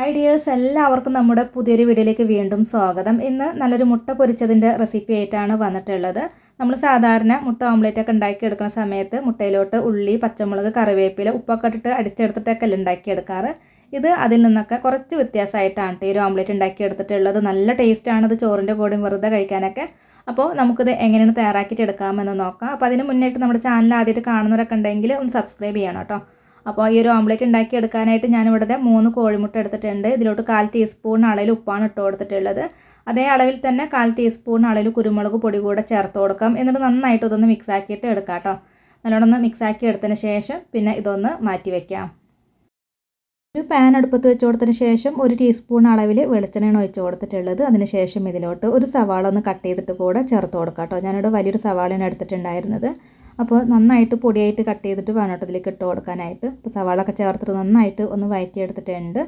ഐഡിയേഴ്സ് എല്ലാവർക്കും നമ്മുടെ പുതിയൊരു വീഡിയോയിലേക്ക് വീണ്ടും സ്വാഗതം. ഇന്ന് നല്ലൊരു മുട്ട പൊരിച്ചതിൻ്റെ റെസിപ്പി ആയിട്ടാണ് വന്നിട്ടുള്ളത്. നമ്മൾ സാധാരണ മുട്ട ഓംലെറ്റ് ഒക്കെ ഉണ്ടാക്കിയെടുക്കുന്ന സമയത്ത് മുട്ടയിലോട്ട് ഉള്ളി, പച്ചമുളക്, കറിവേപ്പില, ഉപ്പൊക്കെ ഇട്ടിട്ട് അടിച്ചെടുത്തിട്ടൊക്കെ ഉണ്ടാക്കിയെടുക്കാറ്. ഇത് അതിൽ നിന്നൊക്കെ കുറച്ച് വ്യത്യാസമായിട്ടാണ് ഈ ഒരു ഓംലെറ്റ് ഉണ്ടാക്കിയെടുത്തിട്ടുള്ളത്. നല്ല ടേസ്റ്റാണ് ഇത് ചോറിൻ്റെ കൂടെയും വെറുതെ കഴിക്കാനൊക്കെ. അപ്പോൾ നമുക്കിത് എങ്ങനെയാണ് തയ്യാറാക്കിയിട്ട് എടുക്കാമെന്ന് നോക്കാം. അപ്പോൾ അതിന് മുന്നേറ്റ് നമ്മുടെ ചാനൽ ആദ്യമായിട്ട് കാണുന്നവരൊക്കെ ഉണ്ടെങ്കിൽ ഒന്ന് സബ്സ്ക്രൈബ് ചെയ്യണം കേട്ടോ. അപ്പോൾ ഈ ഒരു ഓംലെറ്റ് ഉണ്ടാക്കി എടുക്കാനായിട്ട് ഞാനിവിടെ 3 കോഴിമുട്ട എടുത്തിട്ടുണ്ട്. ഇതിലോട്ട് 1/4 ടീസ്പൂൺ അളവിൽ ഉപ്പാണ് ഇട്ട് കൊടുത്തിട്ടുള്ളത്. അതേ അളവിൽ തന്നെ 1/4 ടീസ്പൂൺ അളവിൽ കുരുമുളക് പൊടി കൂടെ ചേർത്ത് കൊടുക്കാം. എന്നിട്ട് നന്നായിട്ട് ഇതൊന്ന് മിക്സ് ആക്കിയിട്ട് എടുക്കാം കേട്ടോ. നല്ലോണം ഒന്ന് മിക്സ് ആക്കി എടുത്തതിന് ശേഷം പിന്നെ ഇതൊന്ന് മാറ്റി വയ്ക്കാം. ഒരു പാൻ അടുപ്പത്ത് വെച്ച് കൊടുത്തതിന് ശേഷം 1 ടീസ്പൂൺ അളവിൽ വെളിച്ചെണ്ണയാണ് ഒഴിച്ച് കൊടുത്തിട്ടുള്ളത്. അതിന് ശേഷം ഇതിലോട്ട് ഒരു സവാള ഒന്ന് കട്ട് ചെയ്തിട്ട് കൂടെ ചേർത്ത് കൊടുക്കാം കേട്ടോ. ഞാനിവിടെ വലിയൊരു സവാളയാണ് എടുത്തിട്ടുണ്ടായിരുന്നത്. അപ്പോൾ നന്നായിട്ട് പൊടിയായിട്ട് കട്ട് ചെയ്തിട്ട് വേണം കേട്ടോ ഇതിലേക്ക് ഇട്ട് കൊടുക്കാനായിട്ട്. ഇപ്പോൾ സവാളൊക്കെ ചേർത്തിട്ട് നന്നായിട്ട് ഒന്ന് വഴറ്റിയെടുത്തിട്ടുണ്ട്.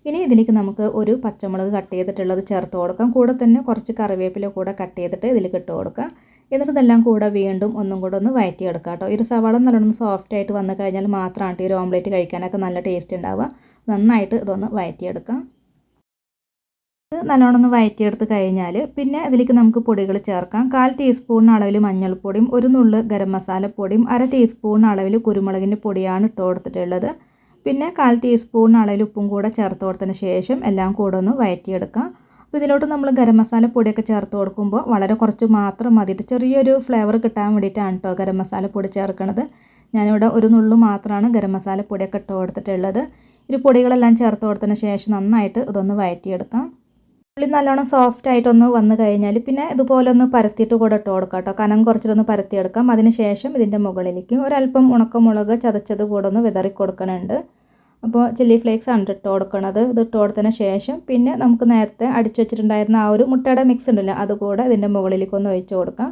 ഇനി ഇതിലേക്ക് നമുക്ക് ഒരു പച്ചമുളക് കട്ട് ചെയ്തിട്ടുള്ളത് ചേർത്ത് കൊടുക്കാം. കൂടെ തന്നെ കുറച്ച് കറിവേപ്പില കൂടെ കട്ട് ചെയ്തിട്ട് ഇതിലേക്ക് ഇട്ട് കൊടുക്കാം. എന്നിട്ട് ഇതെല്ലാം കൂടെ വീണ്ടും ഒന്നും കൂടെ ഒന്ന് വഴറ്റിയെടുക്കാം കേട്ടോ. ഈ ഒരു സവാള നല്ലോണം സോഫ്റ്റായിട്ട് വന്നു കഴിഞ്ഞാൽ മാത്രമാണ് ഈ ഒരു ഓംലെറ്റ് കഴിക്കാനൊക്കെ നല്ല ടേസ്റ്റ് ഉണ്ടാവുക. നന്നായിട്ട് ഇതൊന്ന് വഴറ്റിയെടുക്കാം. ഇത് നല്ലോണം ഒന്ന് വഴറ്റിയെടുത്ത് കഴിഞ്ഞാൽ പിന്നെ ഇതിലേക്ക് നമുക്ക് പൊടികൾ ചേർക്കാം. 1/4 ടീസ്പൂൺ അളവിൽ മഞ്ഞൾപ്പൊടിയും, ഒരു നുള്ള് ഗരം മസാലപ്പൊടിയും, 1/2 ടീസ്പൂൺ അളവിൽ കുരുമുളകിൻ്റെ പൊടിയാണ് ഇട്ട് കൊടുത്തിട്ടുള്ളത്. പിന്നെ 1/4 ടീസ്പൂൺ അളവിൽ ഉപ്പും കൂടെ ചേർത്ത് കൊടുത്തതിന് ശേഷം എല്ലാം കൂടെ ഒന്ന് വഴറ്റിയെടുക്കാം. അപ്പോൾ ഇതിലോട്ട് നമ്മൾ ഗരം മസാലപ്പൊടിയൊക്കെ ചേർത്ത് കൊടുക്കുമ്പോൾ വളരെ കുറച്ച് മാത്രം മതിയിട്ട് ചെറിയൊരു ഫ്ലേവർ കിട്ടാൻ വേണ്ടിയിട്ടാണ് കേട്ടോ ഗരം മസാലപ്പൊടി ചേർക്കുന്നത്. ഞാനിവിടെ ഒരു നുള്ളു മാത്രമാണ് ഗരം മസാലപ്പൊടിയൊക്കെ ഇട്ട് കൊടുത്തിട്ടുള്ളത്. ഈ പൊടികളെല്ലാം ചേർത്ത് കൊടുത്തതിന് ശേഷം നന്നായിട്ട് ഇതൊന്ന് വഴറ്റിയെടുക്കാം. ഉള്ളി നല്ലോണം സോഫ്റ്റ് ആയിട്ടൊന്ന് വന്നു കഴിഞ്ഞാൽ പിന്നെ ഇതുപോലെ ഒന്ന് പരത്തിയിട്ട് കൂടെ ഇട്ട് കൊടുക്കാം കേട്ടോ. കനം കുറച്ചിട്ടൊന്ന് പരത്തിയെടുക്കാം. അതിന് ശേഷം ഇതിൻ്റെ മുകളിലേക്ക് ഒരല്പം ഉണക്കമുളക് ചതച്ചത് കൂടെ ഒന്ന് വിതറി കൊടുക്കുന്നുണ്ട്. അപ്പോൾ ചില്ലി ഫ്ലേക്സ് ആണ് ഇട്ട് കൊടുക്കുന്നത്. ഇത് ഇട്ട് കൊടുത്തതിന് ശേഷം പിന്നെ നമുക്ക് നേരത്തെ അടിച്ചു വെച്ചിട്ടുണ്ടായിരുന്ന ആ ഒരു മുട്ടയുടെ മിക്സ് ഉണ്ടല്ലോ അതുകൂടെ ഇതിൻ്റെ മുകളിലേക്ക് ഒന്ന് ഒഴിച്ച് കൊടുക്കാം.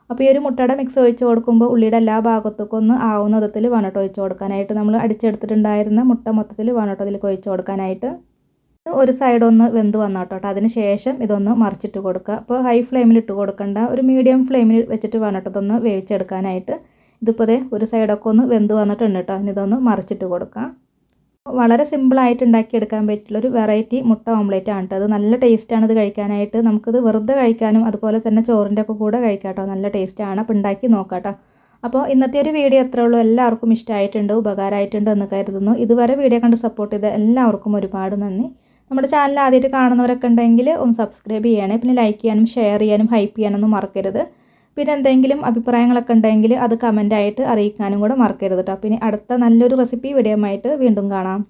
അപ്പോൾ ഈ ഒരു മുട്ടയുടെ മിക്സ് ഒഴിച്ച് കൊടുക്കുമ്പോൾ ഉള്ളിയുടെ എല്ലാ ഭാഗത്തേക്കും ഒന്ന് ആവുന്ന വിധത്തിൽ വേണം കേട്ടോ ഒഴിച്ച് കൊടുക്കാനായിട്ട്. നമ്മൾ അടിച്ചെടുത്തിട്ടുണ്ടായിരുന്ന മുട്ട മൊത്തത്തിൽ വേണം കേട്ടോ ഇതിലേക്ക് ഒഴിച്ച് കൊടുക്കാനായിട്ട്. ഒരു സൈഡ് ഒന്ന് വെന്ത് വന്നോട്ടോ. അതിന് ശേഷം ഇതൊന്ന് മറിച്ചിട്ട് കൊടുക്കുക. അപ്പോൾ ഹൈ ഫ്ലെയിമിൽ ഇട്ട് കൊടുക്കണ്ട, ഒരു മീഡിയം ഫ്ലെയിമിൽ വെച്ചിട്ട് വേണം കേട്ടോ ഇതൊന്ന് വേവിച്ചെടുക്കാനായിട്ട്. ഇതിപ്പോൾ ഒരു സൈഡൊക്കെ ഒന്ന് വെന്ത് വന്നിട്ടുണ്ട് കേട്ടോ. ഇതൊന്ന് മറിച്ചിട്ട് കൊടുക്കാം. വളരെ സിമ്പിളായിട്ട് ഉണ്ടാക്കിയെടുക്കാൻ പറ്റുള്ളൊരു വെറൈറ്റി മുട്ട ഓംലെറ്റ് ആണ് കേട്ടോ. അത് നല്ല ടേസ്റ്റാണ് ഇത് കഴിക്കാനായിട്ട്. നമുക്കിത് വെറുതെ കഴിക്കാനും അതുപോലെ തന്നെ ചോറിൻ്റെ ഒക്കെ കൂടെ കഴിക്കാം കേട്ടോ. നല്ല ടേസ്റ്റാണ്. അപ്പോൾ ഉണ്ടാക്കി നോക്കാം കേട്ടോ. അപ്പോൾ ഇന്നത്തെ ഒരു വീഡിയോ അത്രേ ഉള്ളൂ. എല്ലാവർക്കും ഇഷ്ടമായിട്ടുണ്ട്, ഉപകാരമായിട്ടുണ്ട് എന്ന് കരുതുന്നു. ഇതുവരെ വീഡിയോ കണ്ട് സപ്പോർട്ട് ചെയ്ത എല്ലാവർക്കും ഒരുപാട് നന്ദി. നമ്മുടെ ചാനൽ ആദ്യമായിട്ട് കാണുന്നവരൊക്കെ ഉണ്ടെങ്കിൽ ഒന്ന് സബ്സ്ക്രൈബ് ചെയ്യണേ. പിന്നെ ലൈക്ക് ചെയ്യാനും ഷെയർ ചെയ്യാനും ഹൈപ്പ് ചെയ്യാനൊന്നും മറക്കരുത്. പിന്നെ എന്തെങ്കിലും അഭിപ്രായങ്ങളൊക്കെ ഉണ്ടെങ്കിൽ അത് കമൻ്റായിട്ട് അറിയിക്കാനും കൂടെ മറക്കരുത് കേട്ടോ. പിന്നെ അടുത്ത നല്ലൊരു റെസിപ്പി വീഡിയോ ആയിട്ട് വീണ്ടും കാണാം.